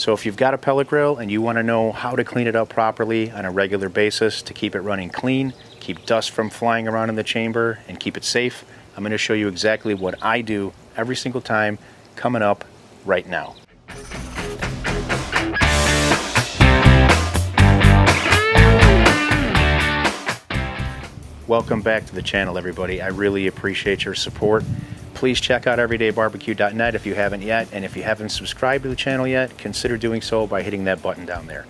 So if you've got a pellet grill and you want to know how to clean it up properly on a regular basis to keep it running clean, keep dust from flying around in the chamber, and keep it safe, I'm going to show you exactly what I do every single time coming up right now. Welcome back to the channel, everybody. I really appreciate your support. Please check out everydaybarbecue.net if you haven't yet, and if you haven't subscribed to the channel yet, consider doing so by hitting that button down there.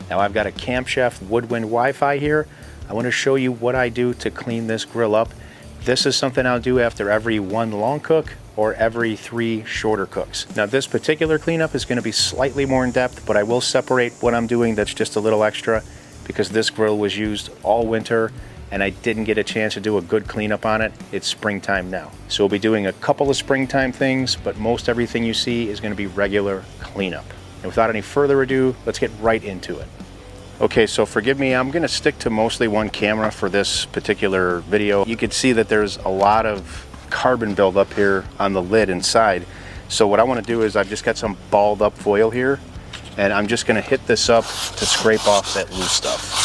Now I've got a Camp Chef Woodwind WiFi here. I want to show you what I do to clean this grill up. This is something I'll do after every 1 long cook or every 3 shorter cooks. Now this particular cleanup is going to be slightly more in depth, but I will separate what I'm doing that's just a little extra because this grill was used all winter and I didn't get a chance to do a good cleanup on it. It's springtime now. So we'll be doing a couple of springtime things, but most everything you see is gonna be regular cleanup. And without any further ado, let's get right into it. Okay, so forgive me, I'm gonna stick to mostly one camera for this particular video. You can see that there's a lot of carbon buildup here on the lid inside. So what I wanna do is I've just got some balled up foil here, and I'm just gonna hit this up to scrape off that loose stuff.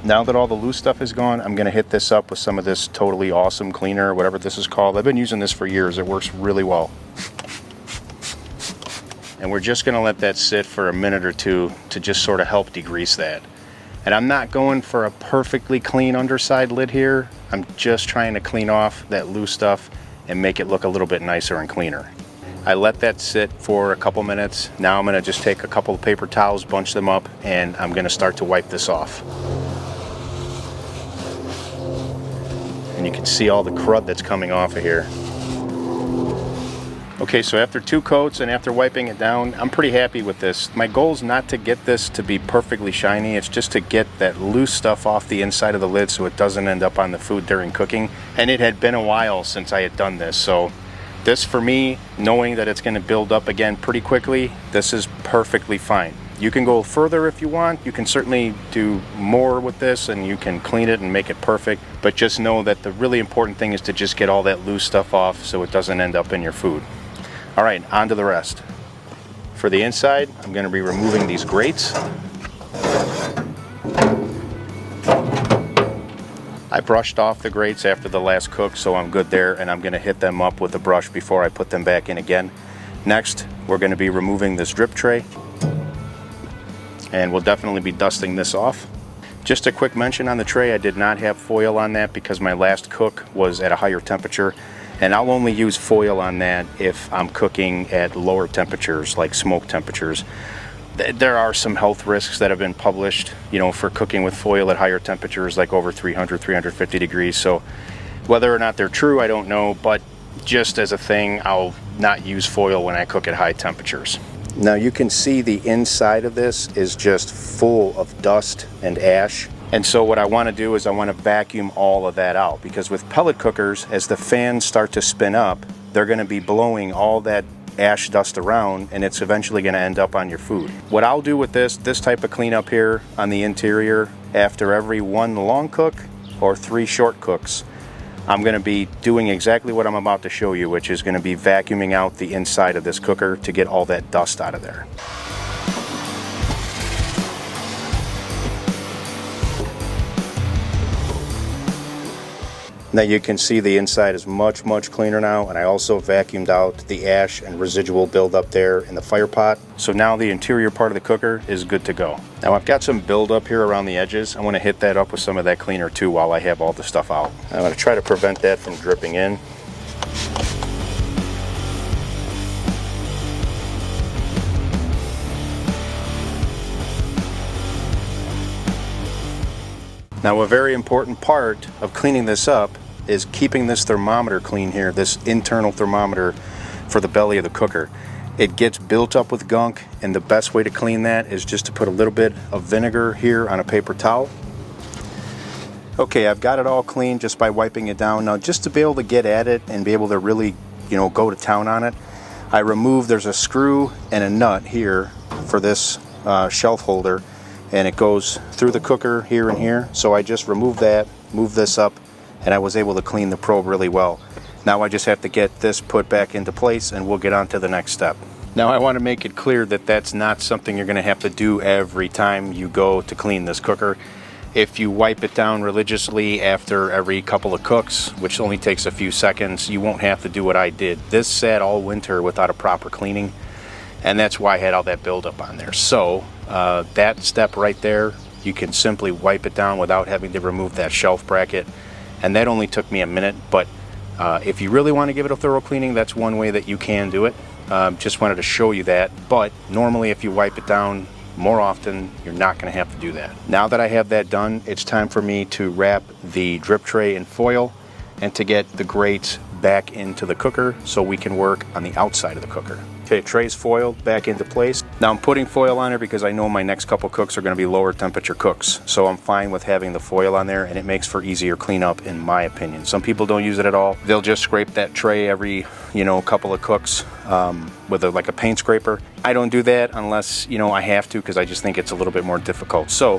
Now that all the loose stuff is gone, I'm gonna hit this up with some of this totally awesome cleaner, whatever this is called. I've been using this for years. It works really well. And we're just gonna let that sit for a minute or two to just sort of help degrease that. And I'm not going for a perfectly clean underside lid here. I'm just trying to clean off that loose stuff and make it look a little bit nicer and cleaner. I let that sit for a couple minutes. Now I'm gonna just take a couple of paper towels, bunch them up, and I'm gonna start to wipe this off. And you can see all the crud that's coming off of here. Okay, so after 2 coats and after wiping it down, I'm pretty happy with this. My goal is not to get this to be perfectly shiny, it's just to get that loose stuff off the inside of the lid so it doesn't end up on the food during cooking. And it had been a while since I had done this, so this for me, knowing that it's gonna build up again pretty quickly, this is perfectly fine. You can go further if you want. You can certainly do more with this and you can clean it and make it perfect, but just know that the really important thing is to just get all that loose stuff off so it doesn't end up in your food. All right, on to the rest. For the inside, I'm gonna be removing these grates. I brushed off the grates after the last cook, so I'm good there, and I'm gonna hit them up with a brush before I put them back in again. Next, we're gonna be removing this drip tray, and we'll definitely be dusting this off. Just a quick mention on the tray, I did not have foil on that because my last cook was at a higher temperature, and I'll only use foil on that if I'm cooking at lower temperatures, like smoke temperatures. There are some health risks that have been published, you know, for cooking with foil at higher temperatures, like over 300, 350 degrees. So whether or not they're true, I don't know, but just as a thing, I'll not use foil when I cook at high temperatures. Now you can see the inside of this is just full of dust and ash. And so what I want to do is I want to vacuum all of that out, because with pellet cookers, as the fans start to spin up, they're going to be blowing all that ash dust around, and it's eventually going to end up on your food. What I'll do with this type of cleanup here on the interior, after every 1 long cook or 3 short cooks, I'm going to be doing exactly what I'm about to show you, which is going to be vacuuming out the inside of this cooker to get all that dust out of there. Now you can see the inside is much cleaner now, and I also vacuumed out the ash and residual buildup there in the fire pot. So now the interior part of the cooker is good to go. Now I've got some buildup here around the edges. I want to hit that up with some of that cleaner too while I have all the stuff out. I'm going to try to prevent that from dripping in. Now a very important part of cleaning this up is keeping this thermometer clean here, this internal thermometer for the belly of the cooker. It gets built up with gunk, and the best way to clean that is just to put a little bit of vinegar here on a paper towel. Okay, I've got it all clean just by wiping it down. Now just to be able to get at it and be able to really, you know, go to town on it, there's a screw and a nut here for this shelf holder, and it goes through the cooker here and here. So I just removed that, moved this up, and I was able to clean the probe really well. Now I just have to get this put back into place, and we'll get on to the next step. Now I want to make it clear that that's not something you're going to have to do every time you go to clean this cooker. If you wipe it down religiously after every couple of cooks, which only takes a few seconds, you won't have to do what I did. This sat all winter without a proper cleaning, and that's why I had all that buildup on there. So that step right there, you can simply wipe it down without having to remove that shelf bracket, and that only took me a minute. But if you really want to give it a thorough cleaning, that's one way that you can do it. Just wanted to show you that. But normally if you wipe it down more often, you're not going to have to do that. Now that I have that done, it's time for me to wrap the drip tray in foil and to get the grates back into the cooker so we can work on the outside of the cooker. Okay, tray's foiled back into place. Now I'm putting foil on there because I know my next couple cooks are going to be lower temperature cooks. So I'm fine with having the foil on there, and it makes for easier cleanup in my opinion. Some people don't use it at all. They'll just scrape that tray every, couple of cooks with like a paint scraper. I don't do that unless, I have to, because I just think it's a little bit more difficult. So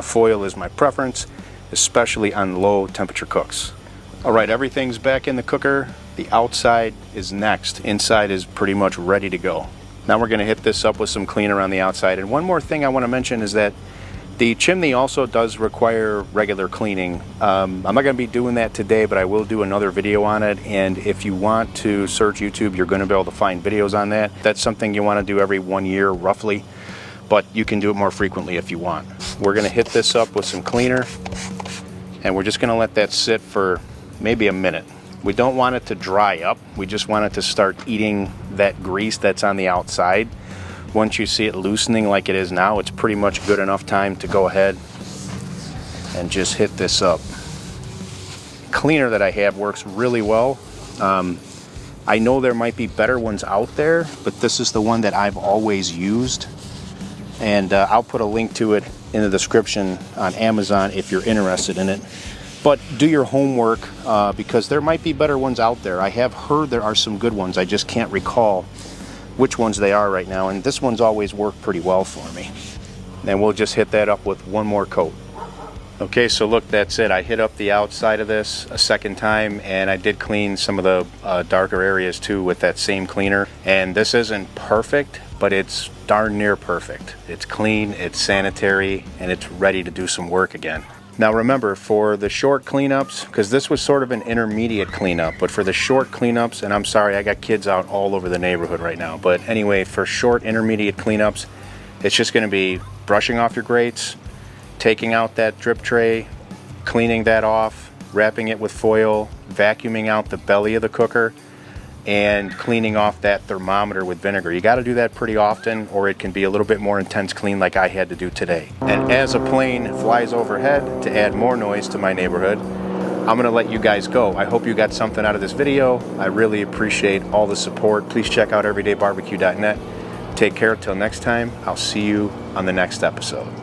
foil is my preference, especially on low temperature cooks. All right, everything's back in the cooker. The outside is next. Inside is pretty much ready to go. Now we're going to hit this up with some cleaner on the outside. And one more thing I want to mention is that the chimney also does require regular cleaning. I'm not going to be doing that today, but I will do another video on it. And if you want to search YouTube, you're going to be able to find videos on that. That's something you want to do every 1 year roughly, but you can do it more frequently if you want. We're going to hit this up with some cleaner, and we're just going to let that sit for maybe a minute. We don't want it to dry up. We just want it to start eating that grease that's on the outside. Once you see it loosening like it is now, it's pretty much good enough time to go ahead and just hit this up. Cleaner that I have works really well. I know there might be better ones out there, but this is the one that I've always used. And I'll put a link to it in the description on Amazon if you're interested in it. But do your homework because there might be better ones out there. I have heard there are some good ones. I just can't recall which ones they are right now. And this one's always worked pretty well for me. And we'll just hit that up with one more coat. Okay, so look, that's it. I hit up the outside of this a second time, and I did clean some of the darker areas too with that same cleaner. And this isn't perfect, but it's darn near perfect. It's clean, it's sanitary, and it's ready to do some work again. Now remember, for the short cleanups, because this was sort of an intermediate cleanup, but for the short cleanups, and I'm sorry, I got kids out all over the neighborhood right now, but anyway, for short intermediate cleanups, it's just going to be brushing off your grates, taking out that drip tray, cleaning that off, wrapping it with foil, vacuuming out the belly of the cooker, and cleaning off that thermometer with vinegar. You got to do that pretty often, or it can be a little bit more intense clean like I had to do today. And as a plane flies overhead to add more noise to my neighborhood, I'm going to let you guys go. I hope you got something out of this video. I really appreciate all the support. Please check out everydaybarbecue.net. Take care till next time. I'll see you on the next episode.